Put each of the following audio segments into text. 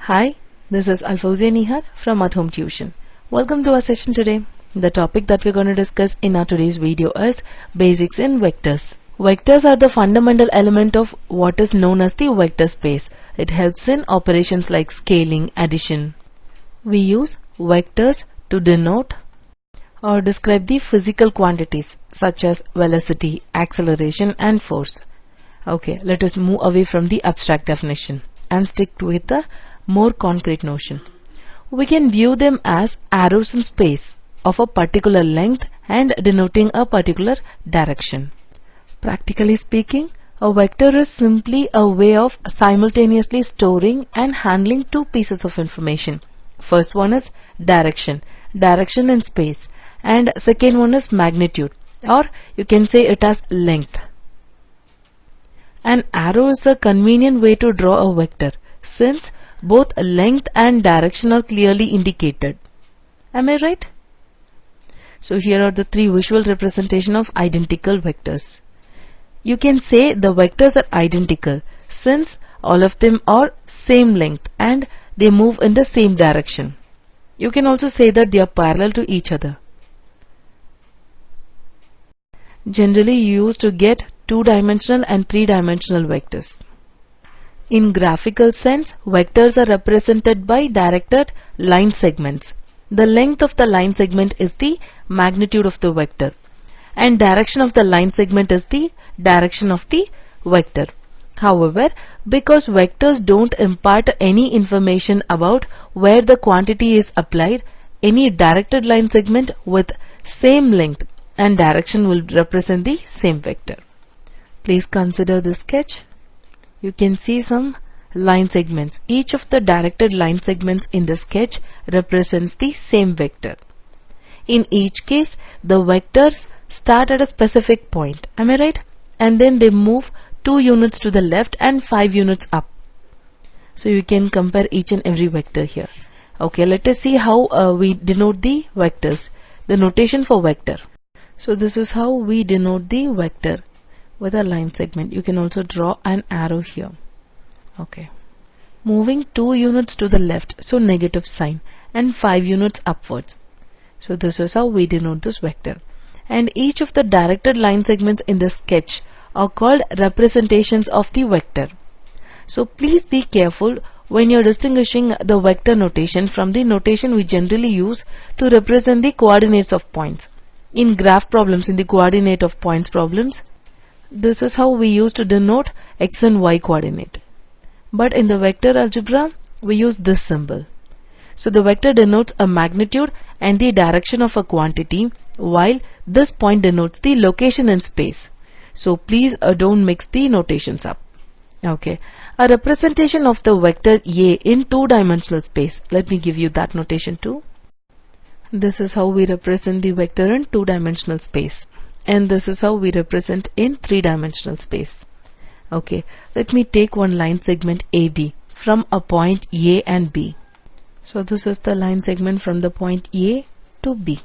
Hi, this is Alfozia Nihar from At Home Tuition. Welcome to our session today. The topic that we're going to discuss in our today's video is basics in vectors. Vectors are the fundamental element of what is known as the vector space. It helps in operations like scaling, addition. We use vectors to denote or describe the physical quantities such as velocity, acceleration and force. Okay, let us move away from the abstract definition and stick with the more concrete notion. We can view them as arrows in space of a particular length and denoting a particular direction. Practically speaking, a vector is simply a way of simultaneously storing and handling two pieces of information. First one is direction in space, and second one is magnitude, or you can say it as length. An arrow is a convenient way to draw a vector since both length and direction are clearly indicated. Am I right? So here are the three visual representation of identical vectors. You can say the vectors are identical since all of them are same length and they move in the same direction. You can also say that they are parallel to each other. Generally used to get two-dimensional and three-dimensional vectors. In graphical sense, vectors are represented by directed line segments. The length of the line segment is the magnitude of the vector, and direction of the line segment is the direction of the vector. However, because vectors don't impart any information about where the quantity is applied, any directed line segment with same length and direction will represent the same vector. Please consider this sketch. You can see some line segments. Each of the directed line segments in the sketch represents the same vector. In each case, the vectors start at a specific point. Am I right? And then they move 2 units to the left and 5 units up. So you can compare each and every vector here. Okay, let us see how we denote the vectors. The notation for vector. So this is how we denote the vector with a line segment. You can also draw an arrow here. Okay. Moving 2 units to the left, so negative sign, and 5 units upwards. So this is how we denote this vector. And each of the directed line segments in the sketch are called representations of the vector. So please be careful when you're distinguishing the vector notation from the notation we generally use to represent the coordinates of points. In graph problems, in the coordinate of points problems, this is how we use to denote x and y coordinate. But in the vector algebra, we use this symbol. So the vector denotes a magnitude and the direction of a quantity, while this point denotes the location in space. So please don't mix the notations up. Okay. A representation of the vector A in two-dimensional space. Let me give you that notation too. This is how we represent the vector in two-dimensional space. And this is how we represent in three-dimensional space. Okay, let me take one line segment AB from a point A and B. So this is the line segment from the point A to B.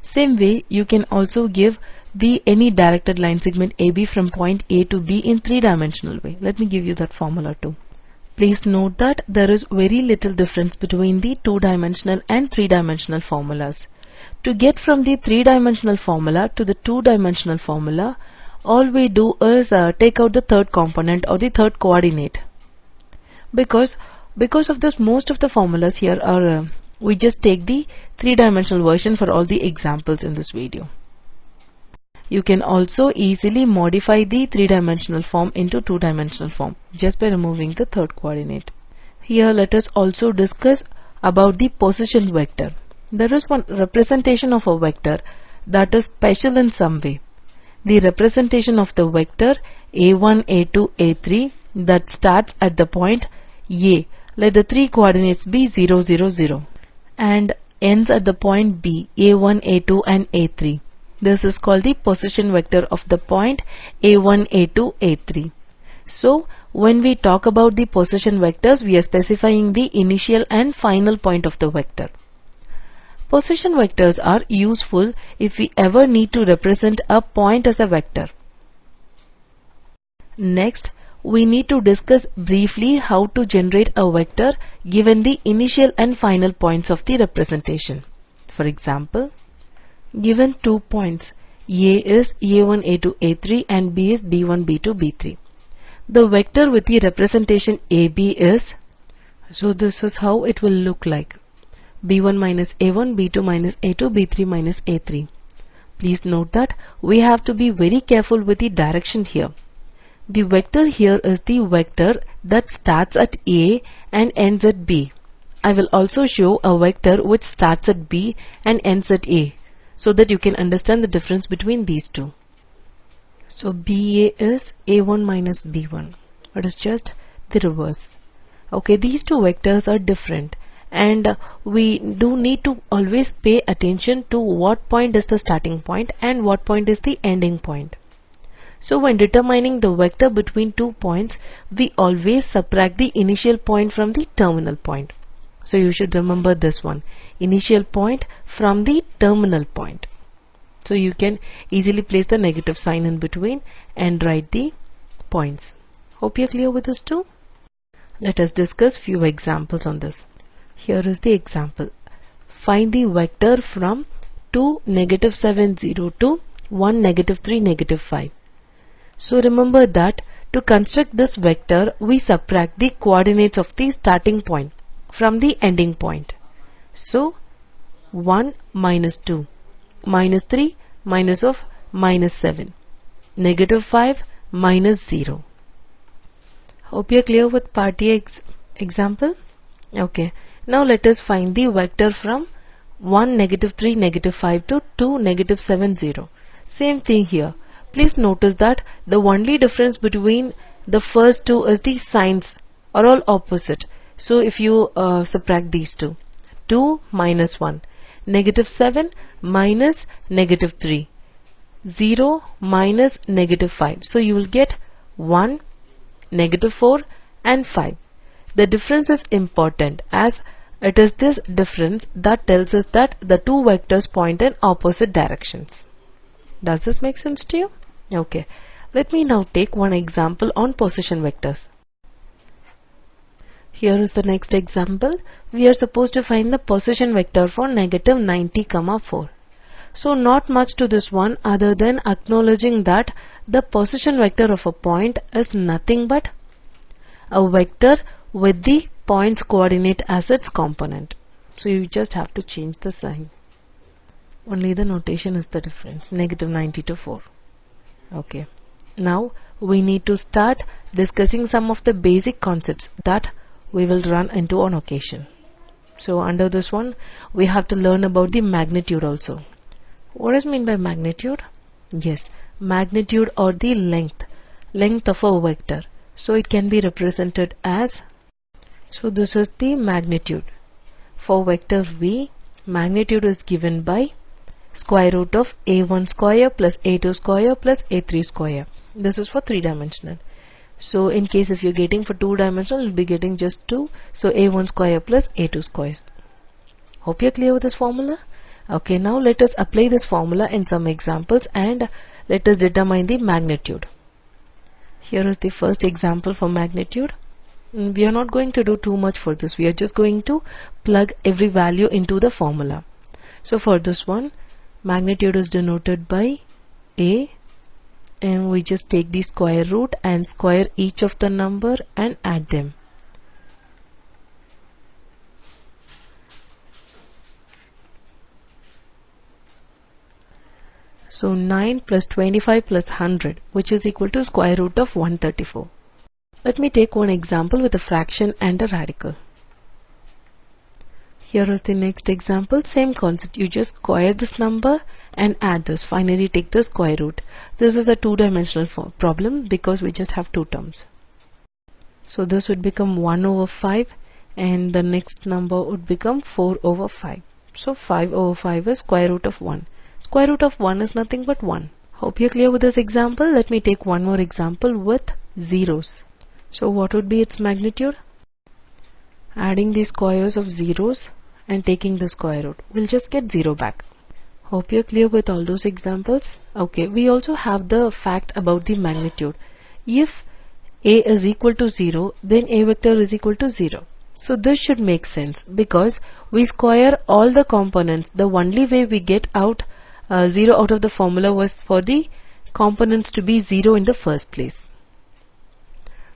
Same way, you can also give the any directed line segment AB from point A to B in three-dimensional way. Let me give you that formula too. Please note that there is very little difference between the two-dimensional and three-dimensional formulas. To get from the three-dimensional formula to the two-dimensional formula, all we do is take out the third component or the third coordinate. Because of this, most of the formulas here are, we just take the three-dimensional version for all the examples in this video. You can also easily modify the three-dimensional form into two-dimensional form just by removing the third coordinate. Here let us also discuss about the position vector. There is one representation of a vector that is special in some way. The representation of the vector A1, A2, A3 that starts at the point A, let the three coordinates be 0, 0, 0, and ends at the point B, A1, A2 and A3. This is called the position vector of the point A1, A2, A3. So when we talk about the position vectors, we are specifying the initial and final point of the vector. Position vectors are useful if we ever need to represent a point as a vector. Next, we need to discuss briefly how to generate a vector given the initial and final points of the representation. For example, given 2 points, A is A1, A2, A3 and B is B1, B2, B3. The vector with the representation AB is, so this is how it will look like. B1 minus A1, B2 minus A2, B3 minus A3. Please note that we have to be very careful with the direction here. The vector here is the vector that starts at A and ends at B. I will also show a vector which starts at B and ends at A, so that you can understand the difference between these two. So BA is A1 minus B1. It is just the reverse. Okay, these two vectors are different, and we do need to always pay attention to what point is the starting point and what point is the ending point. So when determining the vector between 2 points, we always subtract the initial point from the terminal point. So you should remember this one, initial point from the terminal point. So you can easily place the negative sign in between and write the points. Hope you're clear with this too. Let us discuss few examples on this. Here is the example. Find the vector from 2, negative 7, 0 to 1, negative 3, negative 5. So remember that to construct this vector, we subtract the coordinates of the starting point from the ending point. So 1 minus 2, minus 3, minus of minus 7, negative 5, minus 0. Hope you are clear with part A example. Okay, now let us find the vector from 1, negative 3, negative 5 to 2, negative 7, 0. Same thing here. Please notice that the only difference between the first two is the signs are all opposite. So if you subtract these two, 2 minus 1, negative 7 minus negative 3, 0 minus negative 5. So you will get 1, negative 4 and 5. The difference is important as it is this difference that tells us that the two vectors point in opposite directions. Does this make sense to you? Okay, let me now take one example on position vectors. Here is the next example. We are supposed to find the position vector for negative 90, 4. So not much to this one other than acknowledging that the position vector of a point is nothing but a vector with the point's coordinate as its component. So you just have to change the sign. Only the notation is the difference, negative 90 to 4. Okay, now we need to start discussing some of the basic concepts that we will run into on occasion. So under this one, we have to learn about the magnitude also. What is meant by magnitude? Yes, magnitude or the length of a vector. So it can be represented as, so this is the magnitude. For vector V, magnitude is given by square root of a1 square plus a2 square plus a3 square. This is for 3-dimensional. So in case if you're getting for 2-dimensional, you'll be getting just 2. So a1 square plus a2 square. Hope you're clear with this formula. Okay, now let us apply this formula in some examples and let us determine the magnitude. Here is the first example for magnitude. We are not going to do too much for this. We are just going to plug every value into the formula. So for this one, magnitude is denoted by A, and we just take the square root and square each of the number and add them. So 9 plus 25 plus 100, which is equal to square root of 134. Let me take one example with a fraction and a radical. Here is the next example, same concept. You just square this number and add this. Finally take the square root. This is a 2-dimensional problem because we just have two terms. So this would become 1 over 5 and the next number would become 4 over 5. So 5 over 5 is square root of 1. Square root of 1 is nothing but 1. Hope you're clear with this example. Let me take one more example with zeros. So what would be its magnitude? Adding the squares of zeros and taking the square root, we'll just get 0 back. Hope you're clear with all those examples. Okay, we also have the fact about the magnitude. If A is equal to 0, then A vector is equal to 0. So this should make sense because we square all the components. The only way we get out 0 out of the formula was for the components to be 0 in the first place.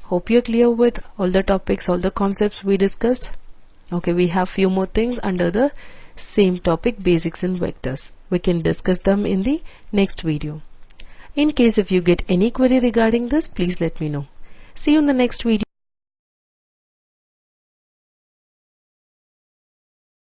Hope you're clear with all the topics, all the concepts we discussed. Okay, we have few more things under the same topic, basics in vectors. We can discuss them in the next video. In case if you get any query regarding this, please let me know. See you in the next video.